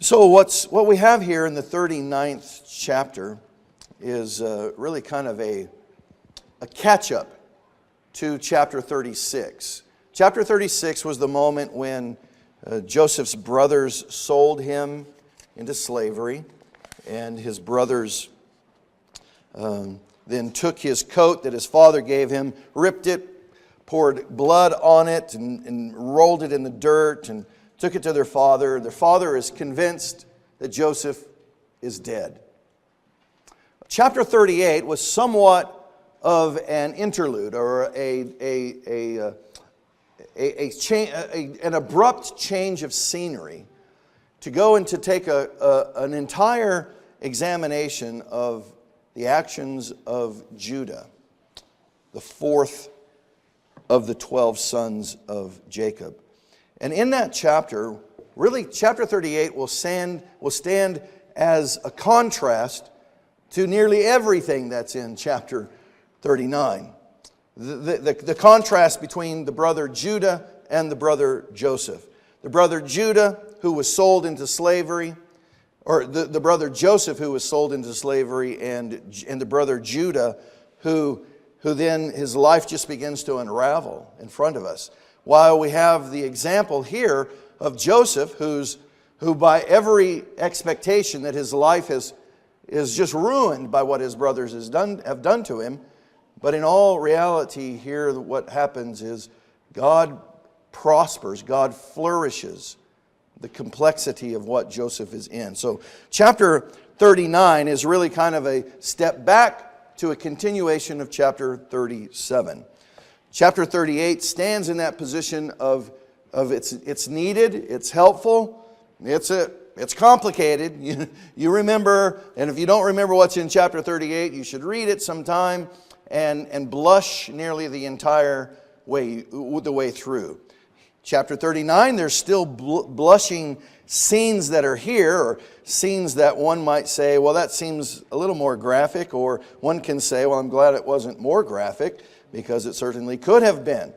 So what we have here in the 39th chapter is really kind of a catch-up to chapter 36. Chapter 36 was the moment when Joseph's brothers sold him into slavery, and his brothers then took his coat that his father gave him, ripped it, poured blood on it, and rolled it in the dirt, and took it to their father. Their father is convinced that Joseph is dead. Chapter 38 was somewhat of an interlude, or an abrupt change of scenery, to go and to take an entire examination of the actions of Judah, the fourth of the 12 sons of Jacob. And in that chapter, really chapter 38 will stand as a contrast to nearly everything that's in chapter 39. The contrast between the brother Judah and the brother Joseph. The brother Judah, who was sold into slavery, or the brother Joseph, who was sold into slavery, and the brother Judah, who then his life just begins to unravel in front of us. While we have the example here of Joseph, who by every expectation that his life is just ruined by what his brothers have done to him. But in all reality here, what happens is God prospers, God flourishes the complexity of what Joseph is in. So chapter 39 is really kind of a step back to a continuation of chapter 37. Chapter 38 stands in that position of it's needed, it's helpful, it's complicated. You remember, and if you don't remember what's in chapter 38, you should read it sometime and blush nearly the entire way through. Chapter 39, there's still blushing scenes that are here, or scenes that one might say, well, that seems a little more graphic, or one can say, well, I'm glad it wasn't more graphic, because it certainly could have been.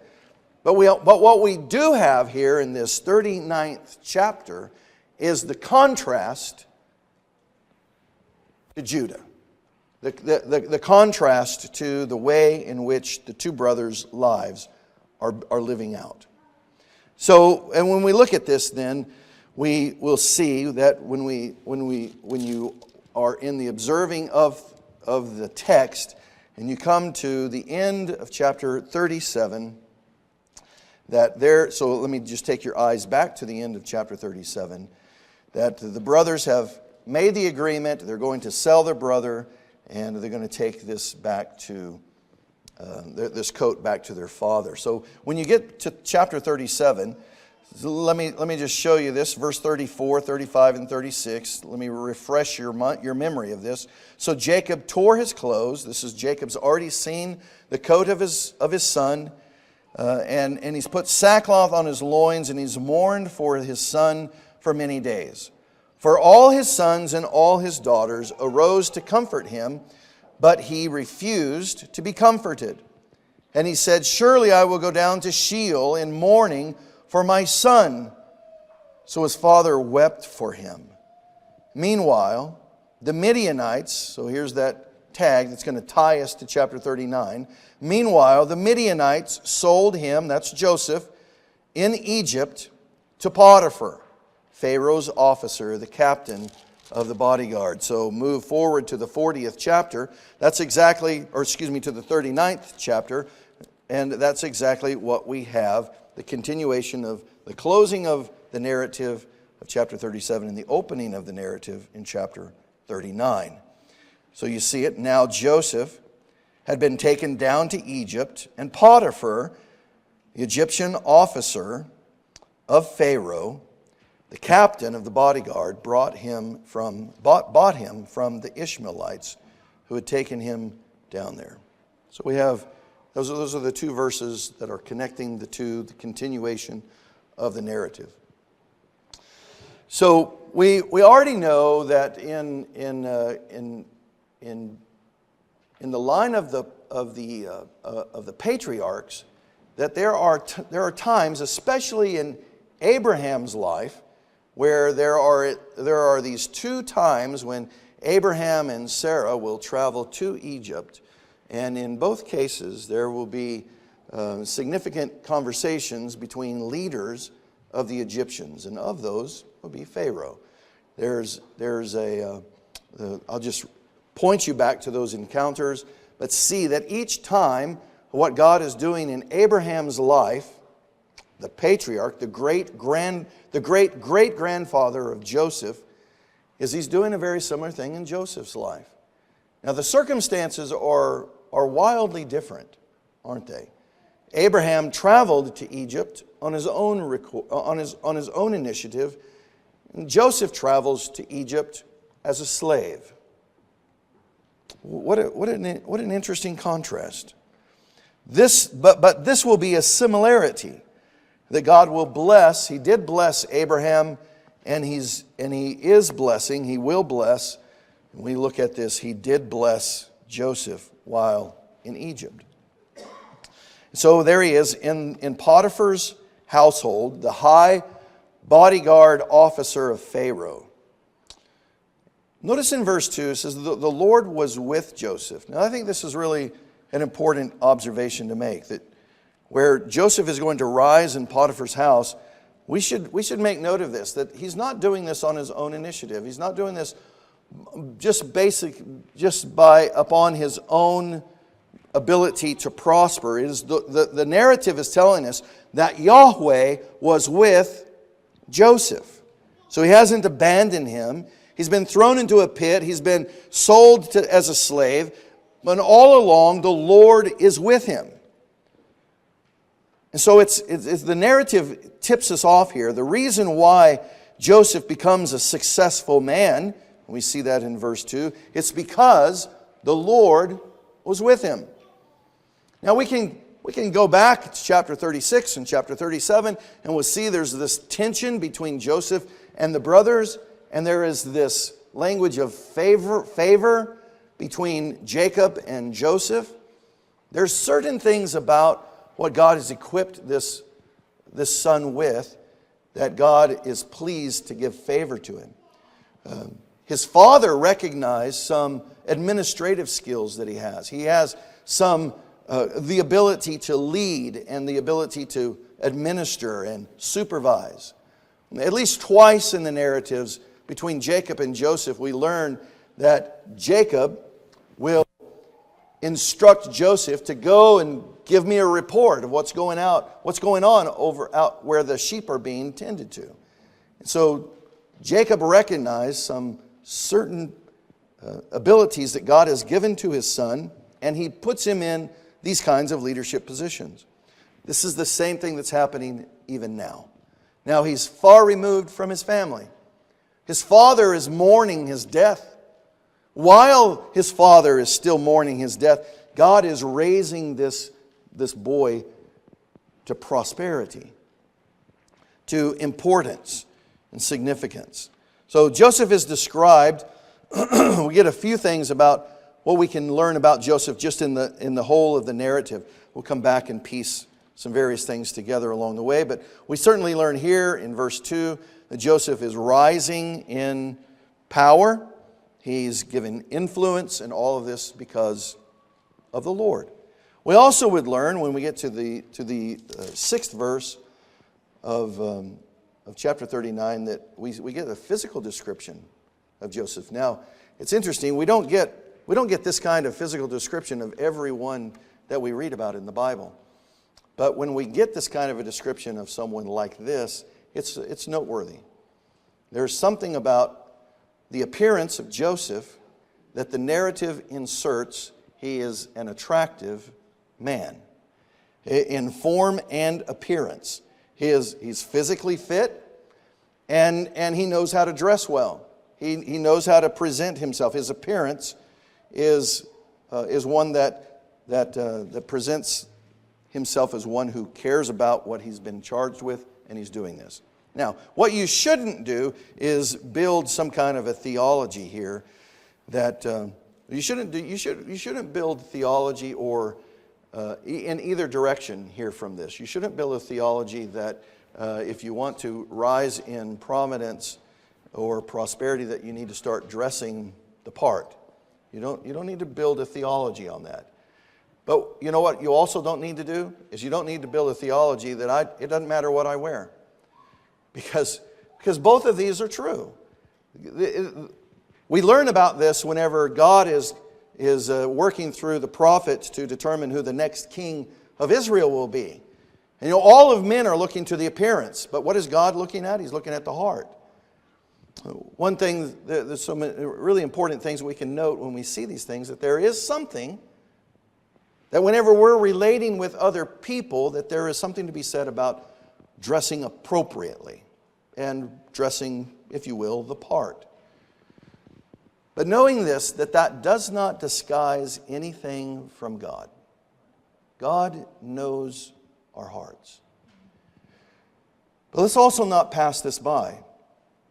But what we do have here in this 39th chapter is the contrast to Judah. The contrast to the way in which the two brothers' lives are living out. So, and when we look at this, then we will see that when you are in the observing of the text, and you come to the end of chapter 37, so let me just take your eyes back to the end of chapter 37, that the brothers have made the agreement, they're going to sell their brother, and they're going to take this back to this coat back to their father. So when you get to chapter 37, let me just show you this, verse 34, 35, and 36. Let me refresh your memory of this. So Jacob tore his clothes. This is Jacob's already seen the coat of his son, and he's put sackcloth on his loins, and he's mourned for his son for many days. For all his sons and all his daughters arose to comfort him, but he refused to be comforted. And he said, surely I will go down to Sheol in mourning for my son. So his father wept for him. Meanwhile, the Midianites, so here's that tag that's going to tie us to chapter 39. Meanwhile, the Midianites sold him, that's Joseph, in Egypt to Potiphar, Pharaoh's officer, the captain of the bodyguard. So move forward to the 40th chapter. That's exactly, to the 39th chapter. And that's exactly what we have, the continuation of the closing of the narrative of chapter 37 and the opening of the narrative in chapter 39. So you see it. Now Joseph had been taken down to Egypt, and Potiphar, the Egyptian officer of Pharaoh, the captain of the bodyguard, bought him from the Ishmaelites who had taken him down there. So we have, those are the two verses that are connecting the continuation of the narrative. So we already know that in the line of the patriarchs, that there are times, especially in Abraham's life, where there are these two times when Abraham and Sarah will travel to Egypt. And in both cases, there will be significant conversations between leaders of the Egyptians. And of those will be Pharaoh. I'll just point you back to those encounters, but see that each time what God is doing in Abraham's life, the patriarch, the great-great-grandfather of Joseph, is he's doing a very similar thing in Joseph's life. Now the circumstances are wildly different, aren't they? Abraham traveled to Egypt on his own initiative, and Joseph travels to Egypt as a slave. What an interesting contrast. But this will be a similarity that God will bless. He did bless Abraham, and he is blessing. He will bless. When we look at this, he did bless Joseph while in Egypt. So there he is in Potiphar's household, the high bodyguard officer of Pharaoh. Notice in verse 2, it says, the Lord was with Joseph. Now I think this is really an important observation to make, that where Joseph is going to rise in Potiphar's house, we should make note of this, that he's not doing this on his own initiative. He's not doing this upon his own ability to prosper. It is the narrative is telling us that Yahweh was with Joseph. So he hasn't abandoned him. He's been thrown into a pit. He's been sold as a slave. But all along, the Lord is with him. And so it's the narrative tips us off here. The reason why Joseph becomes a successful man, we see that in verse 2, it's because the Lord was with him. Now we can go back to chapter 36 and chapter 37, and we'll see there's this tension between Joseph and the brothers, and there is this language of favor between Jacob and Joseph. There's certain things about what God has equipped this son with that God is pleased to give favor to him. His father recognized some administrative skills that he has. He has the ability to lead and the ability to administer and supervise. At least twice in the narratives between Jacob and Joseph, we learn that Jacob will instruct Joseph to go and give me a report of what's going on out where the sheep are being tended to. And so Jacob recognized some certain abilities that God has given to his son, and he puts him in these kinds of leadership positions. This is the same thing that's happening even now. Now he's far removed from his family. His father is mourning his death. While his father is still mourning his death, God is raising this boy to prosperity, to importance and significance. So Joseph is described. We get a few things about what we can learn about Joseph just in the whole of the narrative. We'll come back and piece some various things together along the way. But we certainly learn here in verse 2 that Joseph is rising in power. He's given influence in all of this because of the Lord. We also would learn when we get to the 6th verse of chapter 39 that we get a physical description of Joseph. Now, it's interesting. We don't get this kind of physical description of everyone that we read about in the Bible. But when we get this kind of a description of someone like this, it's noteworthy. There's something about the appearance of Joseph that the narrative inserts. He is an attractive man in form and appearance. He's physically fit, and he knows how to dress well. He knows how to present himself. His appearance is one that presents himself as one who cares about what he's been charged with, and he's doing this. Now, what you shouldn't do is build some kind of a theology here that you shouldn't build theology or in either direction here from this. You shouldn't build a theology that if you want to rise in prominence or prosperity, that you need to start dressing the part. You don't need to build a theology on that. But you know what you also don't need to do? Is you don't need to build a theology that it doesn't matter what I wear. Because both of these are true. We learn about this whenever God is working through the prophets to determine who the next king of Israel will be. And all of men are looking to the appearance, but what is God looking at? He's looking at the heart. One thing, there's some really important things we can note when we see these things, that there is something that whenever we're relating with other people, that there is something to be said about dressing appropriately and dressing, if you will, the part. But knowing this, that does not disguise anything from God. God knows our hearts. But let's also not pass this by,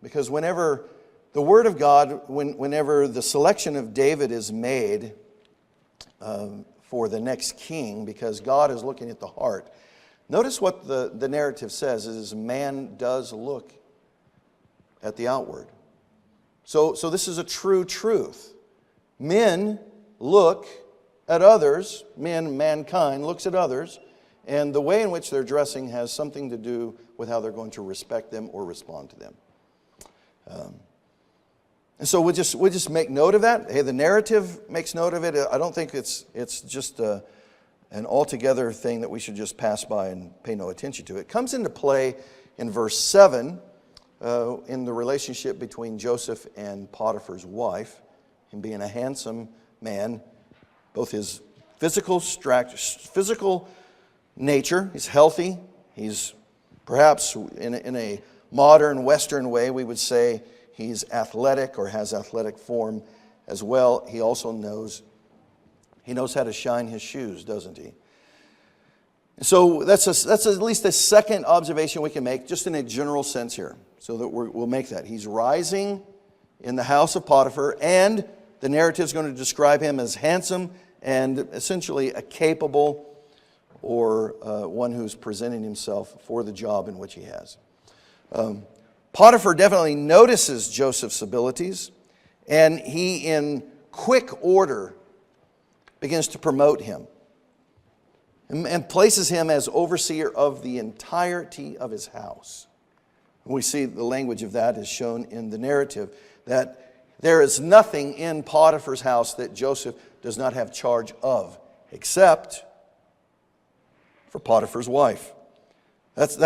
because whenever the Word of God, whenever the selection of David is made for the next king, because God is looking at the heart, notice what the narrative says is man does look at the outward. So this is a true truth. Men look at others, mankind looks at others, and the way in which they're dressing has something to do with how they're going to respect them or respond to them. And so we'll just make note of that. Hey, the narrative makes note of it. I don't think it's just an altogether thing that we should just pass by and pay no attention to. It comes into play in verse 7 in the relationship between Joseph and Potiphar's wife, him being a handsome man, both his physical nature, he's healthy, he's perhaps in a modern Western way, we would say he's athletic or has athletic form as well. He also knows how to shine his shoes, doesn't he? So that's at least a second observation we can make, just in a general sense here, so that we'll make that. He's rising in the house of Potiphar, and the narrative is going to describe him as handsome and essentially a capable or one who's presenting himself for the job in which he has. Potiphar definitely notices Joseph's abilities, and he in quick order begins to promote him and places him as overseer of the entirety of his house. We see the language of that is shown in the narrative, that there is nothing in Potiphar's house that Joseph does not have charge of, except for Potiphar's wife. That's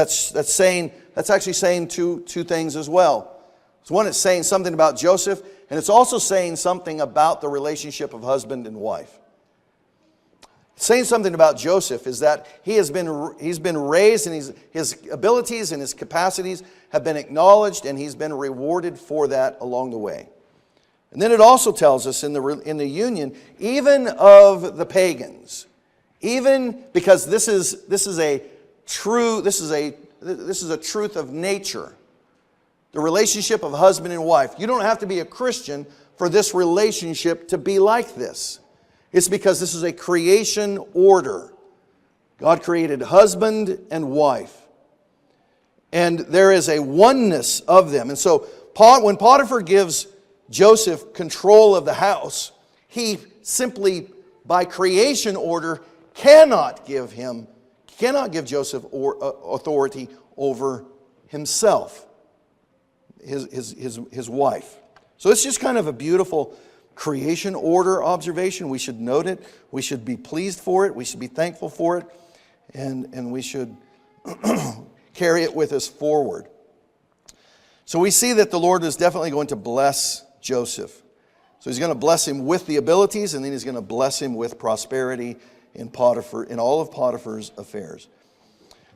actually saying two things as well. It's one, it's saying something about Joseph, and it's also saying something about the relationship of husband and wife. Saying something about Joseph is that he's been raised, and his abilities and his capacities have been acknowledged, and he's been rewarded for that along the way. And then it also tells us in the union, even of the pagans, even because this is a truth of nature, the relationship of husband and wife. You don't have to be a Christian for this relationship to be like this. It's because this is a creation order. God created husband and wife. And there is a oneness of them. And so when Potiphar gives Joseph control of the house, he simply, by creation order, cannot give Joseph authority over himself, his wife. So it's just kind of a beautiful creation order observation. We should note it. We should be pleased for it. We should be thankful for it. And we should carry it with us forward. So we see that the Lord is definitely going to bless Joseph. So he's going to bless him with the abilities, and then he's going to bless him with prosperity in all of Potiphar's affairs.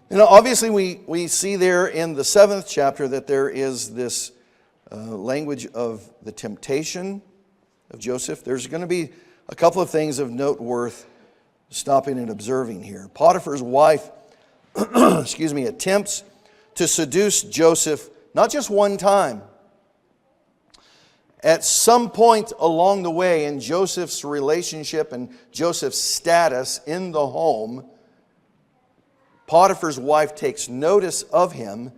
And obviously we see there in the 7th chapter that there is this language of the temptation of Joseph. There's going to be a couple of things of note worth stopping and observing here. Potiphar's wife attempts to seduce Joseph not just one time. At some point along the way in Joseph's relationship and Joseph's status in the home, Potiphar's wife takes notice of him,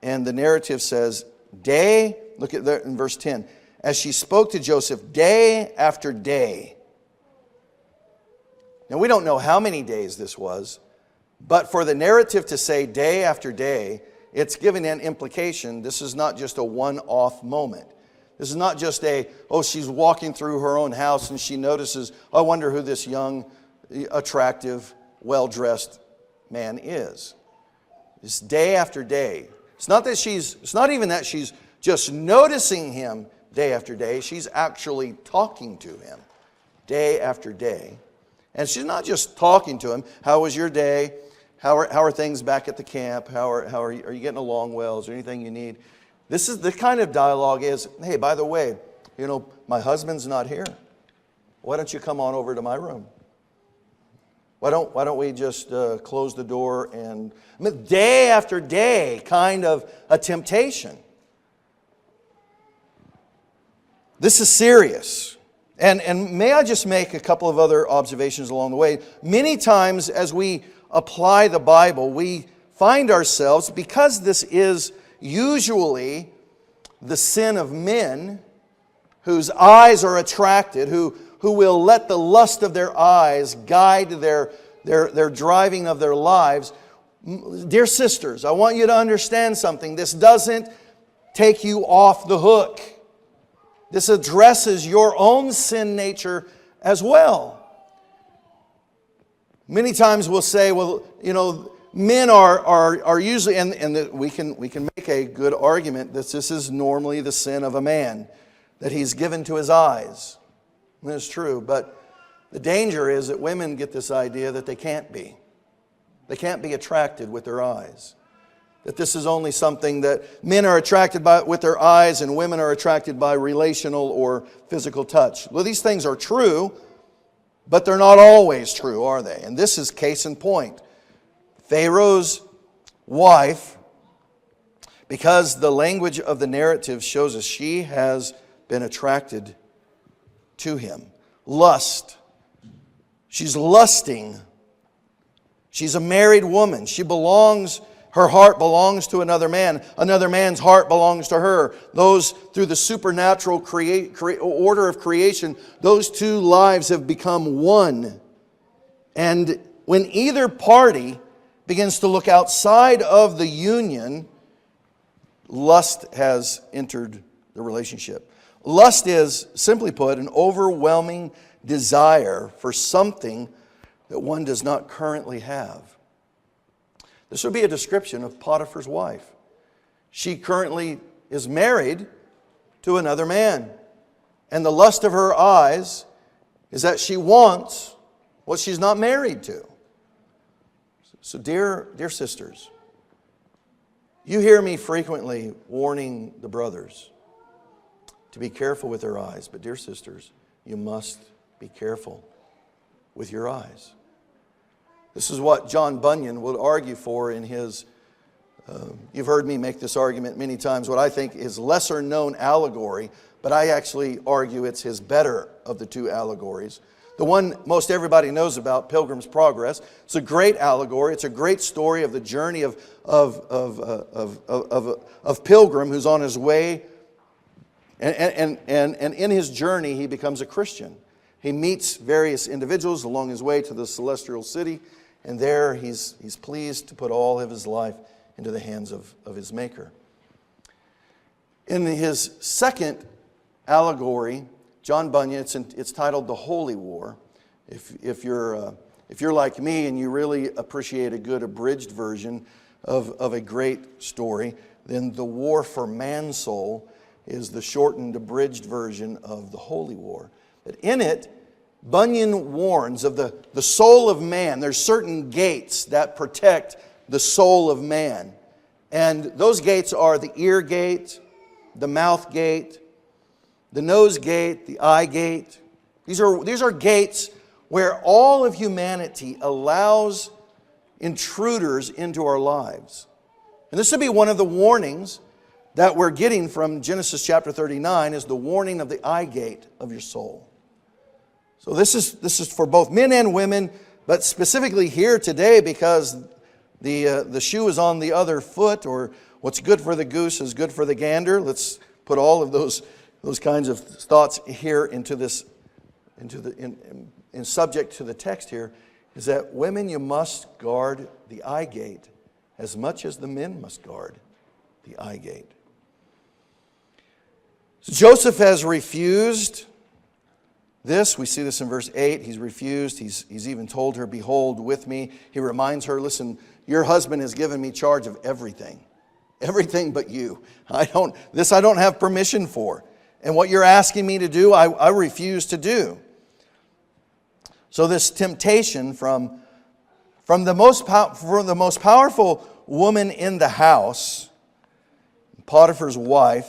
and the narrative says, look at that in verse 10, as she spoke to Joseph day after day. Now, we don't know how many days this was, but for the narrative to say day after day, it's giving an implication. This is not just a one-off moment. This is not just she's walking through her own house and she notices, I wonder who this young, attractive, well-dressed man is. It's day after day. It's not even that she's just noticing him day after day. She's actually talking to him day after day. And she's not just talking to him. How was your day? How are things back at the camp? Are you getting along well? Is there anything you need? This is the kind of dialogue is, hey, by the way, my husband's not here. Why don't you come on over to my room? Why don't we just close the door and day after day, kind of a temptation. This is serious. And may I just make a couple of other observations along the way? Many times as we apply the Bible, we find ourselves, because this is usually the sin of men whose eyes are attracted, who will let the lust of their eyes guide their driving of their lives. Dear sisters, I want you to understand something. This doesn't take you off the hook. This addresses your own sin nature as well. Many times we'll say, men are usually, and we can make a good argument that this is normally the sin of a man, that he's given to his eyes. And it's true, but the danger is that women get this idea that they can't be. They can't be attracted with their eyes. That this is only something that men are attracted by with their eyes and women are attracted by relational or physical touch. Well, these things are true, but they're not always true, are they? And this is case in point. Pharaoh's wife, because the language of the narrative shows us she has been attracted to him. Lust. She's lusting. She's a married woman. Her heart belongs to another man. Another man's heart belongs to her. Those, through the supernatural order of creation, those two lives have become one. And when either party begins to look outside of the union, lust has entered the relationship. Lust is, simply put, an overwhelming desire for something that one does not currently have. This would be a description of Potiphar's wife. She currently is married to another man. And the lust of her eyes is that she wants what she's not married to. So dear sisters, you hear me frequently warning the brothers to be careful with their eyes. But dear sisters, you must be careful with your eyes. This is what John Bunyan would argue for in his, you've heard me make this argument many times, what I think is lesser known allegory, but I actually argue it's his better of the two allegories. The one most everybody knows about, Pilgrim's Progress. It's a great allegory. It's a great story of the journey of Pilgrim who's on his way, and in his journey he becomes a Christian. He meets various individuals along his way to the celestial city, and there he's pleased to put all of his life into the hands of his Maker. In his second allegory, John Bunyan, it's titled The Holy War. If you're like me and you really appreciate a good abridged version of a great story, then The War for Man's Soul is the shortened abridged version of The Holy War. But in it, Bunyan warns of the soul of man. There's certain gates that protect the soul of man. And those gates are the ear gate, the mouth gate, the nose gate, the eye gate. These are gates where all of humanity allows intruders into our lives. And this would be one of the warnings that we're getting from Genesis chapter 39 is the warning of the eye gate of your soul. So this is for both men and women, but specifically here today because the shoe is on the other foot, or what's good for the goose is good for the gander. Let's put all of those kinds of thoughts here into this, in subject to the text here, is that women, you must guard the eye gate as much as the men must guard the eye gate. So Joseph has refused this. We see this in verse 8. He's refused. He's even told her, behold, with me. He reminds her, listen, your husband has given me charge of everything. Everything but you. I don't have permission for. And what you're asking me to do, I refuse to do. So this temptation from the most powerful woman in the house, Potiphar's wife,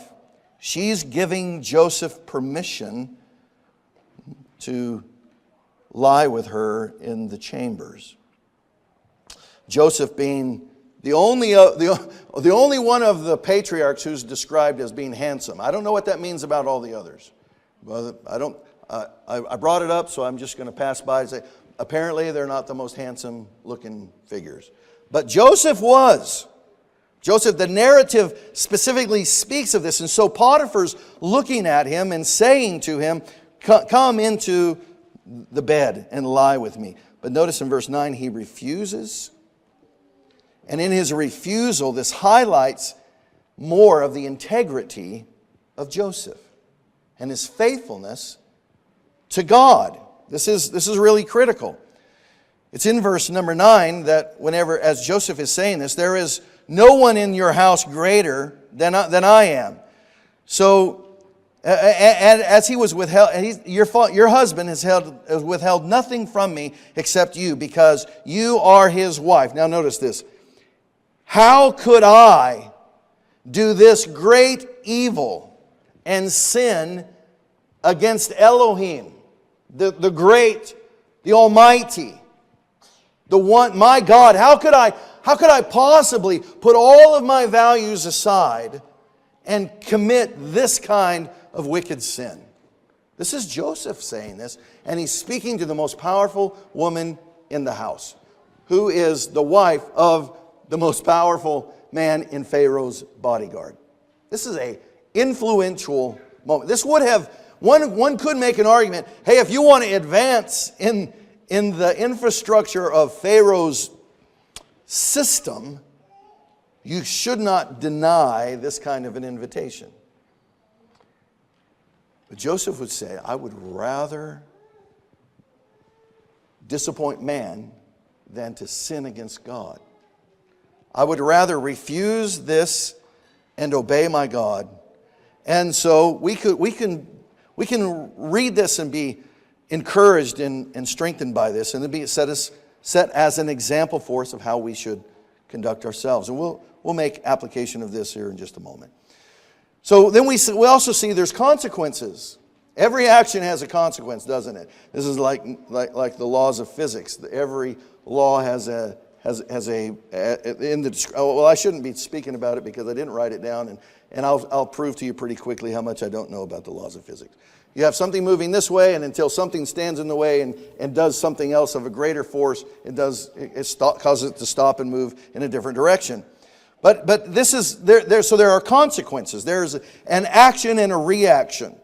she's giving Joseph permission to lie with her in the chambers. Joseph being the only one of the patriarchs who's described as being handsome. I don't know what that means about all the others. But I brought it up, so I'm just going to pass by and say, apparently they're not the most handsome looking figures. But Joseph was. Joseph, the narrative specifically speaks of this. And so Potiphar's looking at him and saying to him, come into the bed and lie with me. But notice in verse 9, he refuses. And in his refusal, this highlights more of the integrity of Joseph and his faithfulness to God. This is really critical. It's in verse number 9 that whenever, as Joseph is saying this, there is no one in your house greater than I am. So, as he was withheld, your husband has withheld nothing from me except you, because you are his wife. Now notice this. How could I do this great evil and sin against Elohim, the great, the Almighty, the one, my God? How could I possibly put all of my values aside and commit this kind of wicked sin? This is Joseph saying this, and he's speaking to the most powerful woman in the house, who is the wife of the most powerful man in Pharaoh's bodyguard. This is an influential moment. This would have, one could make an argument, hey, if you want to advance in the infrastructure of Pharaoh's system, you should not deny this kind of an invitation. But Joseph would say, I would rather disappoint man than to sin against God. I would rather refuse this and obey my God. And so we can read this and be encouraged and strengthened by this, and then be set as an example for us of how we should conduct ourselves. And we'll make application of this here in just a moment. So then we also see there's consequences. Every action has a consequence, doesn't it? This is like the laws of physics. Every law has a well, I shouldn't be speaking about it because I didn't write it down, and I'll prove to you pretty quickly how much I don't know about the laws of physics. You have something moving this way, and until something stands in the way and does something else of a greater force, it causes it to stop and move in a different direction. But this is so there are consequences. There's an action and a reaction.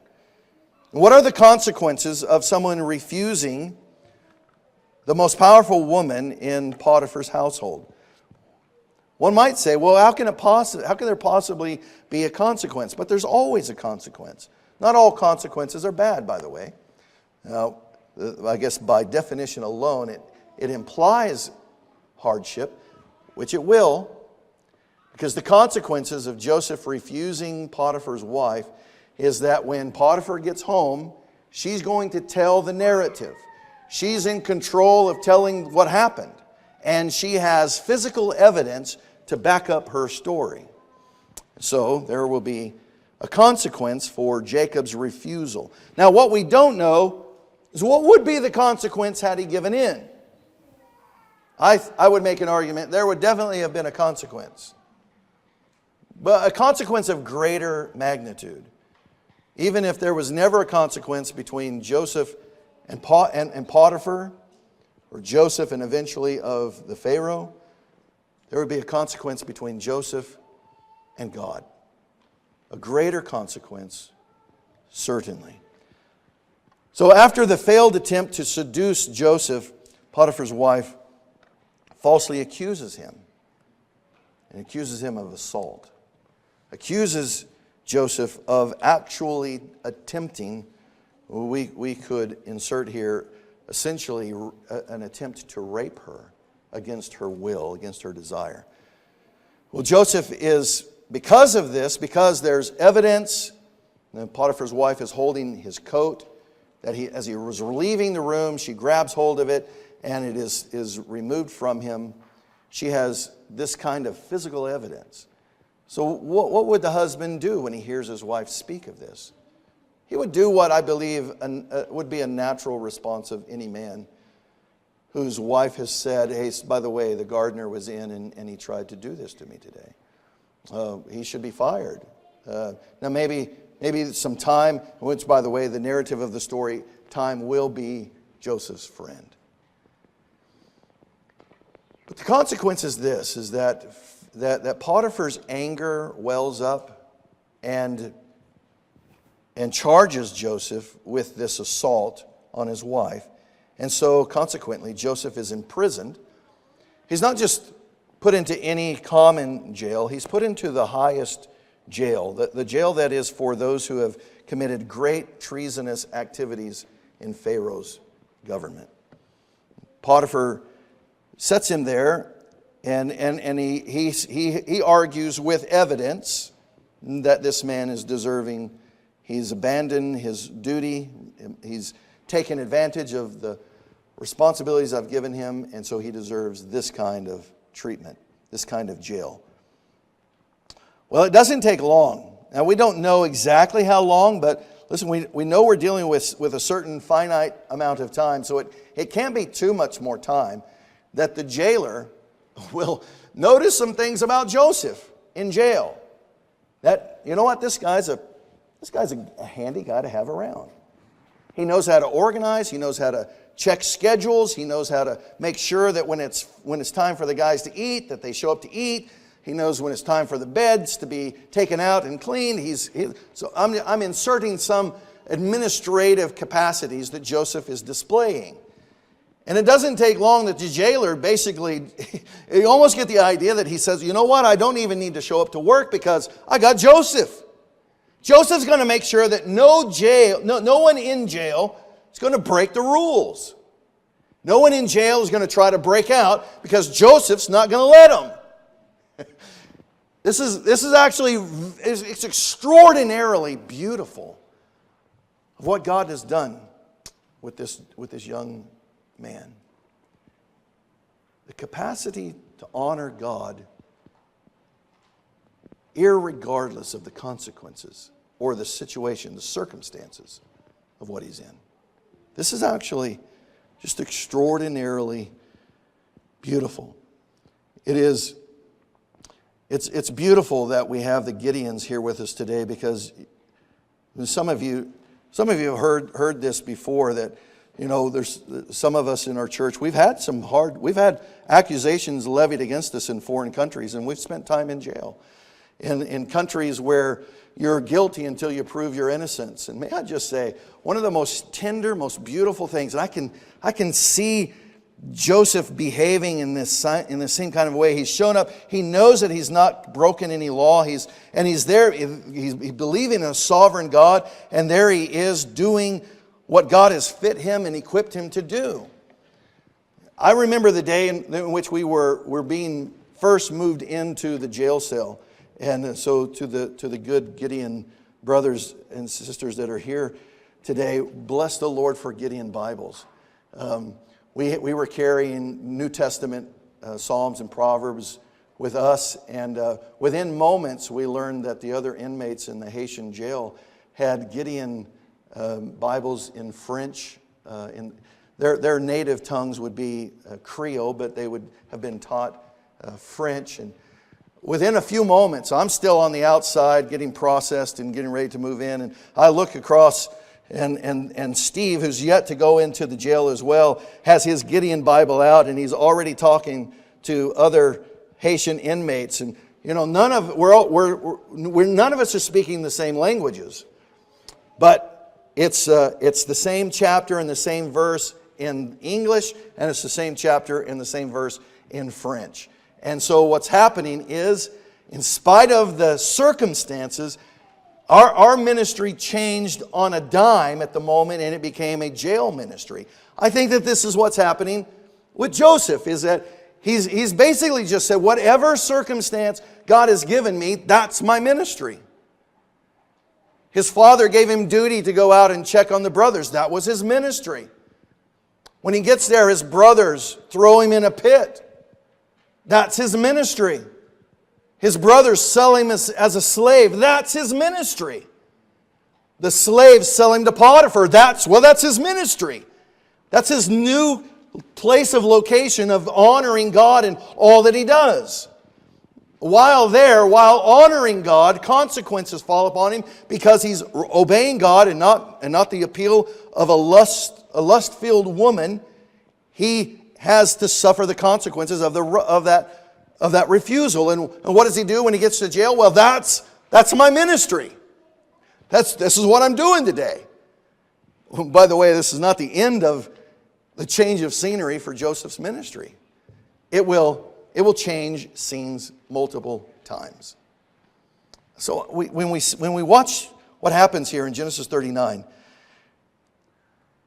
What are the consequences of someone refusing the most powerful woman in Potiphar's household? One might say, well, how can there possibly be a consequence? But there's always a consequence. Not all consequences are bad, by the way. Now, I guess by definition alone, it implies hardship, which it will, because the consequences of Joseph refusing Potiphar's wife is that when Potiphar gets home, she's going to tell the narrative. She's in control of telling what happened, and she has physical evidence to back up her story. So there will be a consequence for Jacob's refusal. Now, what we don't know is what would be the consequence had he given in. I would make an argument there would definitely have been a consequence, but a consequence of greater magnitude. Even if there was never a consequence between Joseph and Potiphar, or Joseph and eventually of the Pharaoh, There would be a consequence between Joseph and God. A greater consequence, certainly. So after the failed attempt to seduce Joseph, Potiphar's wife falsely accuses him. And accuses him of assault. Accuses Joseph of actually attempting, we could insert here, essentially an attempt to rape her against her will, against her desire. Well, Joseph is, because of this, because there's evidence, and Potiphar's wife is holding his coat, that as he was leaving the room, she grabs hold of it, and it is removed from him. She has this kind of physical evidence. So what would the husband do when he hears his wife speak of this? He would do what I believe would be a natural response of any man whose wife has said, hey, by the way, the gardener was in and he tried to do this to me today. He should be fired. Now maybe some time, which by the way, the narrative of the story, time will be Joseph's friend. But the consequence is this, is that Potiphar's anger wells up and charges Joseph with this assault on his wife. And so consequently, Joseph is imprisoned. He's not just put into any common jail. He's put into the highest jail, the jail that is for those who have committed great treasonous activities in Pharaoh's government. Potiphar sets him there, and he argues with evidence that this man is deserving. He's abandoned his duty. He's taken advantage of the responsibilities I've given him, and so he deserves this kind of treatment, this kind of jail. Well, it doesn't take long. Now, we don't know exactly how long, but listen, we know we're dealing with a certain finite amount of time, so it can't be too much more time that the jailer will notice some things about Joseph in jail. That, you know what, this guy's a handy guy to have around. He knows how to organize, he knows how to check schedules, he knows how to make sure that when it's time for the guys to eat, that they show up to eat. He knows when it's time for the beds to be taken out and cleaned. So I'm inserting some administrative capacities that Joseph is displaying. And it doesn't take long that the jailer basically, you almost get the idea that he says, you know what, I don't even need to show up to work because I got Joseph. Joseph's going to make sure that no one in jail is going to break the rules. No one in jail is going to try to break out because Joseph's not going to let them. This is actually, it's extraordinarily beautiful of what God has done with this young man. The capacity to honor God irregardless of the consequences or the situation, the circumstances of what he's in. This is actually just extraordinarily beautiful. It's beautiful that we have the Gideons here with us today, because some of you have heard this before, that there's some of us in our church, we've had accusations levied against us in foreign countries, and we've spent time in jail in countries where you're guilty until you prove your innocence. And may I just say, one of the most tender, most beautiful things, and I can see Joseph behaving in the same kind of way. He's shown up. He knows that he's not broken any law. He's there. He's believing in a sovereign God, and there he is doing what God has fit him and equipped him to do. I remember the day in which we were being first moved into the jail cell, and so to the good Gideon brothers and sisters that are here today, bless the Lord for Gideon Bibles. We were carrying New Testament Psalms and Proverbs with us, and within moments we learned that the other inmates in the Haitian jail had Gideon Bibles in French. In their native tongues would be Creole, but they would have been taught French. And within a few moments, I'm still on the outside getting processed and getting ready to move in, and I look across, and Steve, who's yet to go into the jail as well, has his Gideon Bible out, and he's already talking to other Haitian inmates, and none of us are speaking the same languages, but it's the same chapter and the same verse in English, and it's the same chapter and the same verse in French. And so what's happening is, in spite of the circumstances, our ministry changed on a dime at the moment, and it became a jail ministry. I think that this is what's happening with Joseph, is that he's basically just said, whatever circumstance God has given me, that's my ministry. His father gave him duty to go out and check on the brothers. That was his ministry. When he gets there, his brothers throw him in a pit. That's his ministry. His brothers sell him as a slave. That's his ministry. The slaves sell him to Potiphar. That's his ministry. That's his new place of location of honoring God in all that he does. While honoring God, consequences fall upon him because he's obeying God and not the appeal of a lust-filled woman. He has to suffer the consequences of that refusal. And what does he do when he gets to jail? Well, that's my ministry. This is what I'm doing today. By the way, this is not the end of the change of scenery for Joseph's ministry. It will change scenes multiple times. So when we watch what happens here in Genesis 39,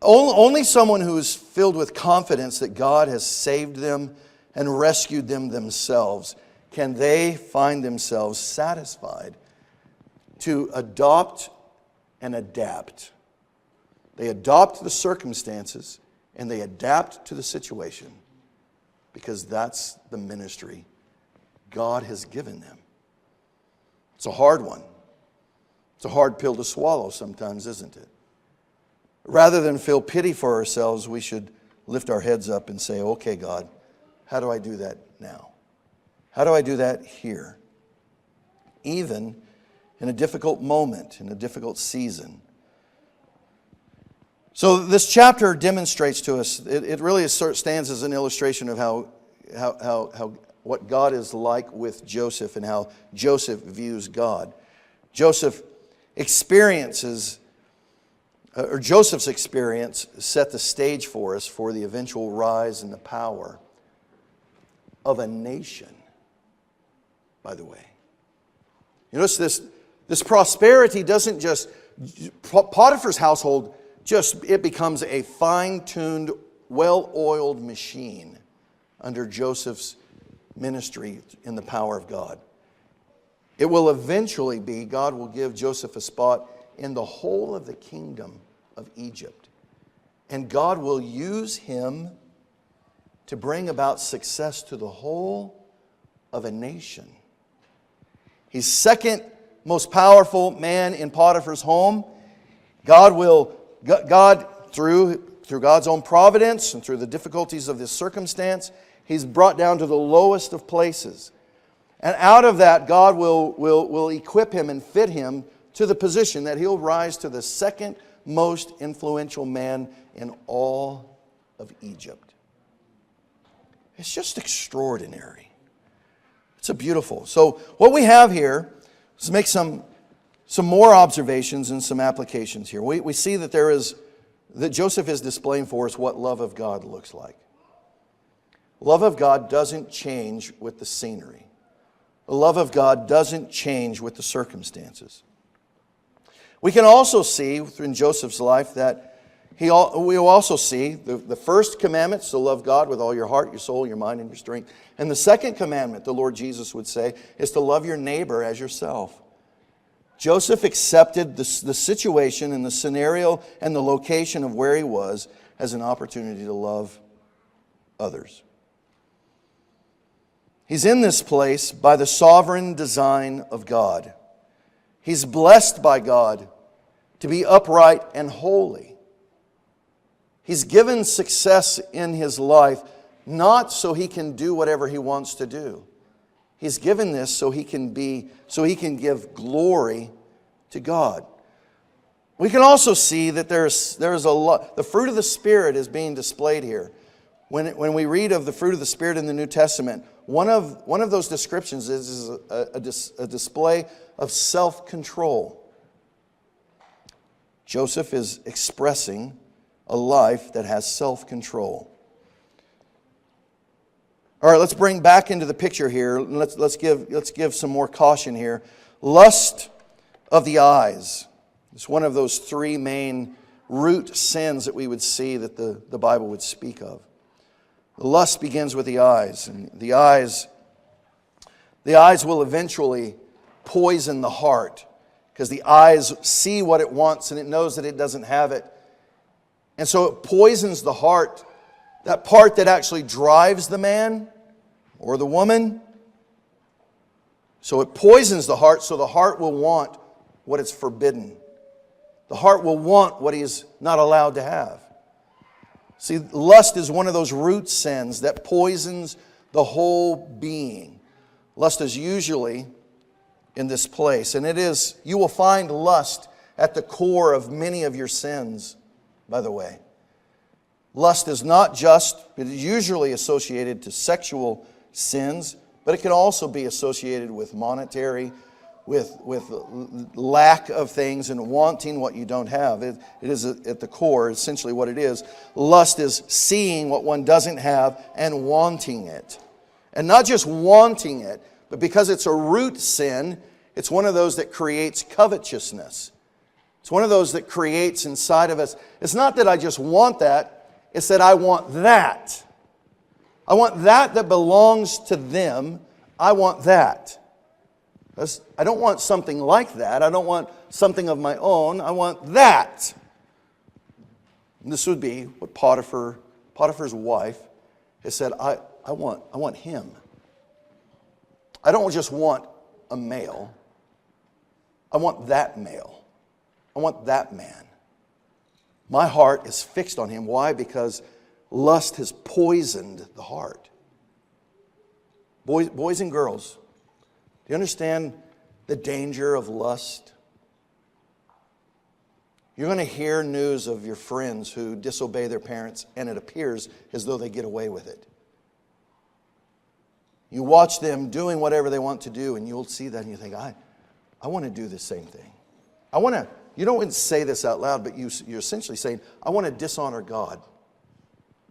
only someone who is filled with confidence that God has saved them and rescued them themselves can they find themselves satisfied to adopt and adapt. They adopt the circumstances and they adapt to the situation, because that's the ministry God has given them. It's a hard one. It's a hard pill to swallow sometimes, isn't it? Rather than feel pity for ourselves, we should lift our heads up and say, okay, God, how do I do that now? How do I do that here? Even in a difficult moment, in a difficult season. So this chapter demonstrates to us, it really stands as an illustration of how what God is like with Joseph and how Joseph views God. Joseph's experience set the stage for us for the eventual rise and the power of a nation, by the way. You notice this prosperity doesn't just, Potiphar's household it becomes a fine-tuned, well-oiled machine under Joseph's ministry in the power of God. It will eventually be, God will give Joseph a spot in the whole of the kingdom of Egypt. And God will use him to bring about success to the whole of a nation. He's second most powerful man in Potiphar's home. God, through God's own providence and through the difficulties of this circumstance, he's brought down to the lowest of places. And out of that, God will equip him and fit him to the position that he'll rise to the second most influential man in all of Egypt. It's just extraordinary. It's a beautiful. So what we have here is make some more observations and some applications here. We see that that Joseph is displaying for us what love of God looks like. Love of God doesn't change with the scenery. The love of God doesn't change with the circumstances. We can also see in Joseph's life that we will also see the first commandment, to love God with all your heart, your soul, your mind, and your strength. And the second commandment, the Lord Jesus would say, is to love your neighbor as yourself. Joseph accepted the situation and the scenario and the location of where he was as an opportunity to love others. He's in this place by the sovereign design of God. He's blessed by God to be upright and holy. He's given success in his life not so he can do whatever he wants to do. He's given this so he can give glory to God. We can also see that there's a lot. The fruit of the Spirit is being displayed here. When we read of the fruit of the Spirit in the New Testament, one of those descriptions is a display of self-control. Joseph is expressing a life that has self-control. All right, let's bring back into the picture here. Let's give some more caution here. Lust of the eyes. It's one of those three main root sins that we would see that the Bible would speak of. Lust begins with the eyes, and the eyes will eventually poison the heart, because the eyes see what it wants and it knows that it doesn't have it. And so it poisons the heart, that part that actually drives the man or the woman. So it poisons the heart, so the heart will want what is forbidden. The heart will want what he is not allowed to have. See, lust is one of those root sins that poisons the whole being. Lust is usually in this place. And it is, you will find lust at the core of many of your sins, by the way. Lust is not just, it is usually associated to sexual sins, but it can also be associated with monetary, with lack of things and wanting what you don't have. It is at the core, essentially what it is. Lust is seeing what one doesn't have and wanting it. And not just wanting it, but because it's a root sin, it's one of those that creates covetousness. It's one of those that creates inside of us. It's not that I just want that, it's that I want that. I want that belongs to them. I want that. I don't want something like that. I don't want something of my own. I want that. And this would be what Potiphar's wife has said, I want him. I don't just want a male. I want that male. I want that man. My heart is fixed on him. Why? Because lust has poisoned the heart. Boys and girls, do you understand the danger of lust? You're going to hear news of your friends who disobey their parents, and it appears as though they get away with it. You watch them doing whatever they want to do, and you'll see that and you think, I want to do the same thing. You don't say this out loud, but you're essentially saying, I want to dishonor God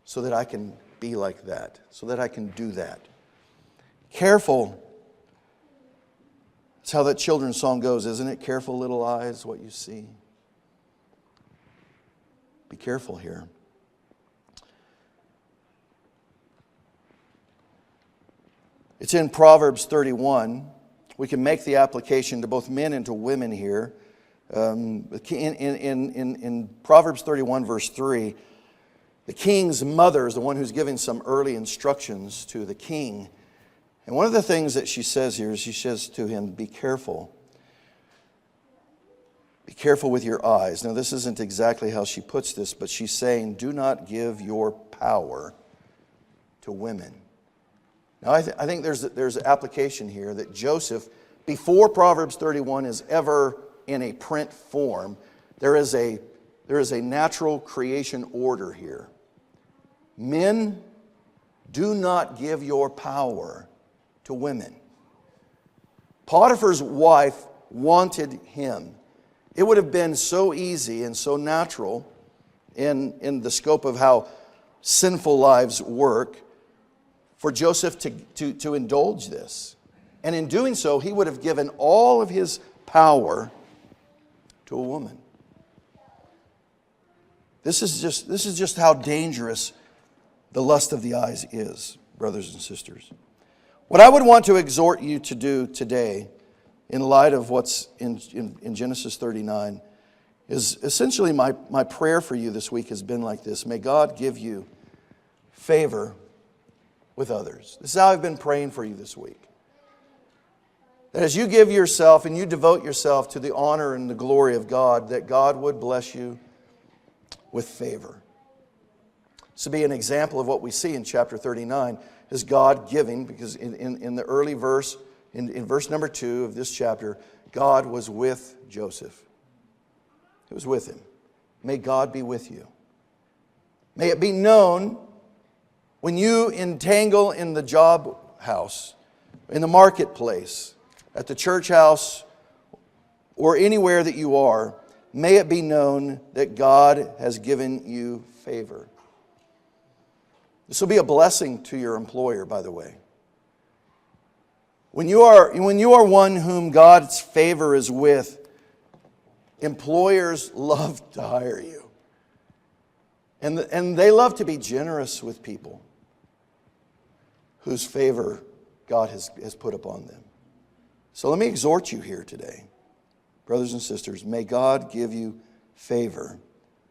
so that I can be like that, so that I can do that. Careful. That's how that children's song goes, isn't it? Careful, little eyes, what you see. Be careful here. It's in Proverbs 31. We can make the application to both men and to women here. In Proverbs 31, verse 3, the king's mother is the one who's giving some early instructions to the king. And one of the things that she says here is she says to him, be careful. Be careful with your eyes. Now, this isn't exactly how she puts this, but she's saying, do not give your power to women. Now, I think there's application here that Joseph, before Proverbs 31 is ever in a print form, there is a natural creation order here. Men, do not give your power to women. Potiphar's wife wanted him. It would have been so easy and so natural in the scope of how sinful lives work for Joseph to indulge this. And in doing so, he would have given all of his power to a woman. This is just how dangerous the lust of the eyes is, brothers and sisters. What I would want to exhort you to do today, in light of what's in Genesis 39, is essentially my prayer for you this week has been like this. May God give you favor with others. This is how I've been praying for you this week. That as you give yourself and you devote yourself to the honor and the glory of God, that God would bless you with favor. This would be an example of what we see in chapter 39, is God giving, because in the early verse, in verse number 2 of this chapter, God was with Joseph. He was with him. May God be with you. May it be known when you entangle in the job house, in the marketplace, at the church house, or anywhere that you are, may it be known that God has given you favor. This will be a blessing to your employer, by the way. When you are one whom God's favor is with, employers love to hire you. And they love to be generous with people whose favor God has put upon them. So let me exhort you here today, brothers and sisters, may God give you favor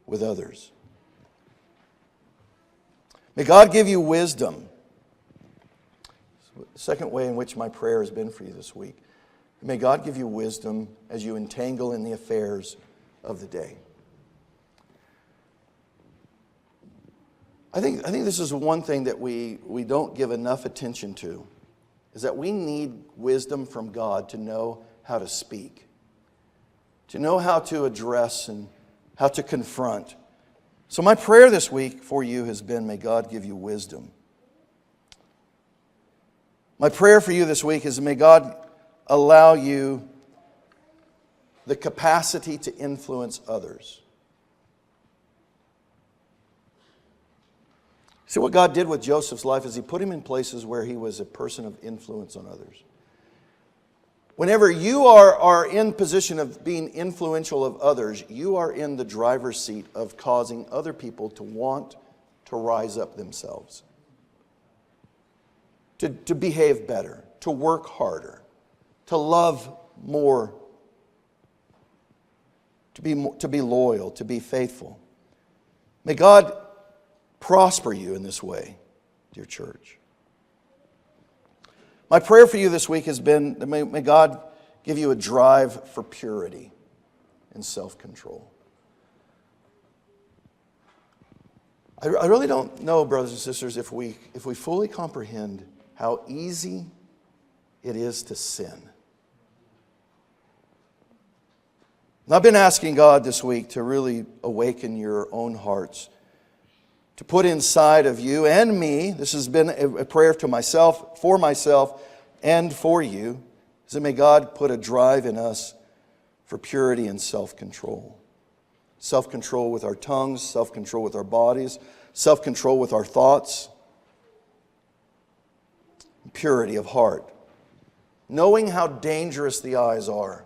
with others. May God give you wisdom. The second way in which my prayer has been for you this week. May God give you wisdom as you entangle in the affairs of the day. I think this is one thing that we don't give enough attention to, is that we need wisdom from God to know how to speak, to know how to address and how to confront. So my prayer this week for you has been, may God give you wisdom. My prayer for you this week is, may God allow you the capacity to influence others. See, what God did with Joseph's life is He put him in places where he was a person of influence on others. Whenever you are in position of being influential of others, you are in the driver's seat of causing other people to want to rise up themselves, to behave better, to work harder, to love more, to be loyal, to be faithful. May God prosper you in this way, dear church. My prayer for you this week has been that may God give you a drive for purity and self-control. I really don't know, brothers and sisters, if we fully comprehend how easy it is to sin. And I've been asking God this week to really awaken your own hearts, to put inside of you and me, this has been a prayer to myself, and for you, is that may God put a drive in us for purity and self-control. Self-control with our tongues, self-control with our bodies, self-control with our thoughts, purity of heart. Knowing how dangerous the eyes are.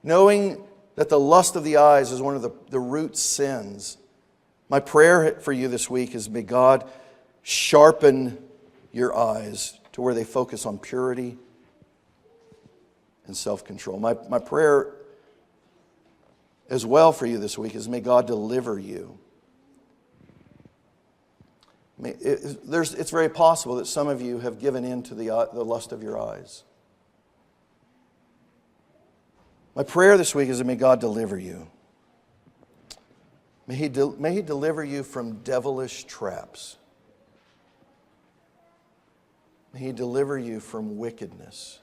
Knowing that the lust of the eyes is one of the root sins. My prayer for you this week is, may God sharpen your eyes to where they focus on purity and self-control. My prayer as well for you this week is, may God deliver you. It's very possible that some of you have given in to the lust of your eyes. My prayer this week is that may God deliver you. May He deliver you from devilish traps. May He deliver you from wickedness.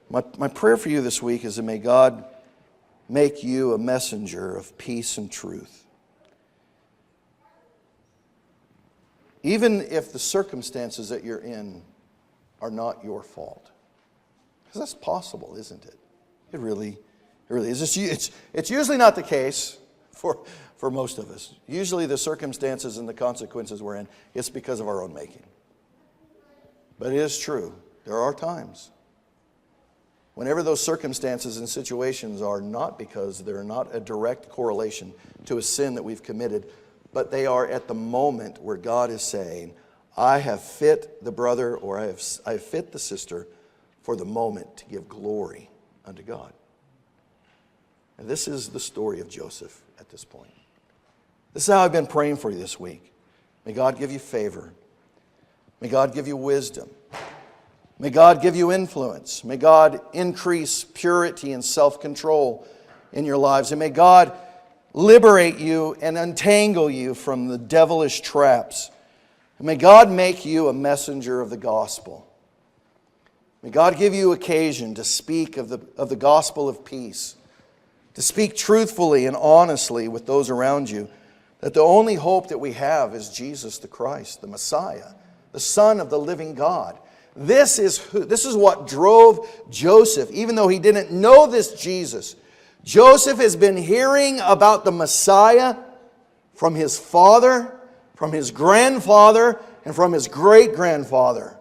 My prayer for you this week is that may God make you a messenger of peace and truth. Even if the circumstances that you're in are not your fault. Because that's possible, isn't it? It really is. It's usually not the case for most of us. Usually the circumstances and the consequences we're in, it's because of our own making. But it is true. There are times whenever those circumstances and situations are not because they're not a direct correlation to a sin that we've committed, but they are at the moment where God is saying, I have fit the brother or I have fit the sister for the moment to give glory unto God. And this is the story of Joseph at this point. This is how I've been praying for you this week. May God give you favor. May God give you wisdom. May God give you influence. May God increase purity and self-control in your lives. And may God liberate you and untangle you from the devilish traps. And may God make you a messenger of the gospel. May God give you occasion to speak of the gospel of peace, to speak truthfully and honestly with those around you, that the only hope that we have is Jesus the Christ, the Messiah, the Son of the living God. This is what drove Joseph, even though he didn't know this Jesus. Joseph has been hearing about the Messiah from his father, from his grandfather, and from his great-grandfather.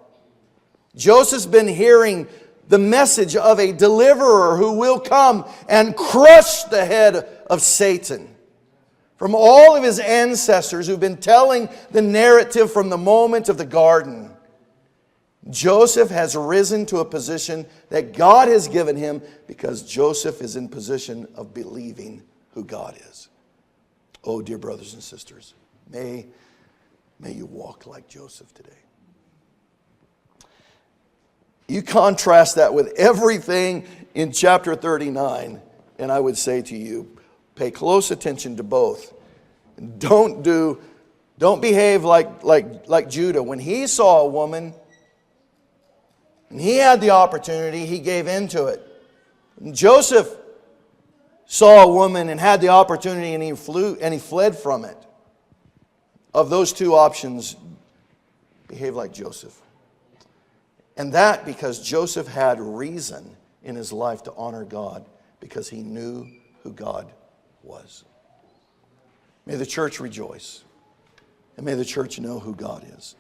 Joseph's been hearing the message of a deliverer who will come and crush the head of Satan. From all of his ancestors who've been telling the narrative from the moment of the garden, Joseph has risen to a position that God has given him because Joseph is in position of believing who God is. Oh, dear brothers and sisters, may you walk like Joseph today. You contrast that with everything in chapter 39, and I would say to you, pay close attention to both. Don't behave like Judah. When he saw a woman, and he had the opportunity, he gave in to it. And Joseph saw a woman and had the opportunity, and he fled from it. Of those two options, behave like Joseph. And that because Joseph had reason in his life to honor God because he knew who God was. May the church rejoice. And may the church know who God is.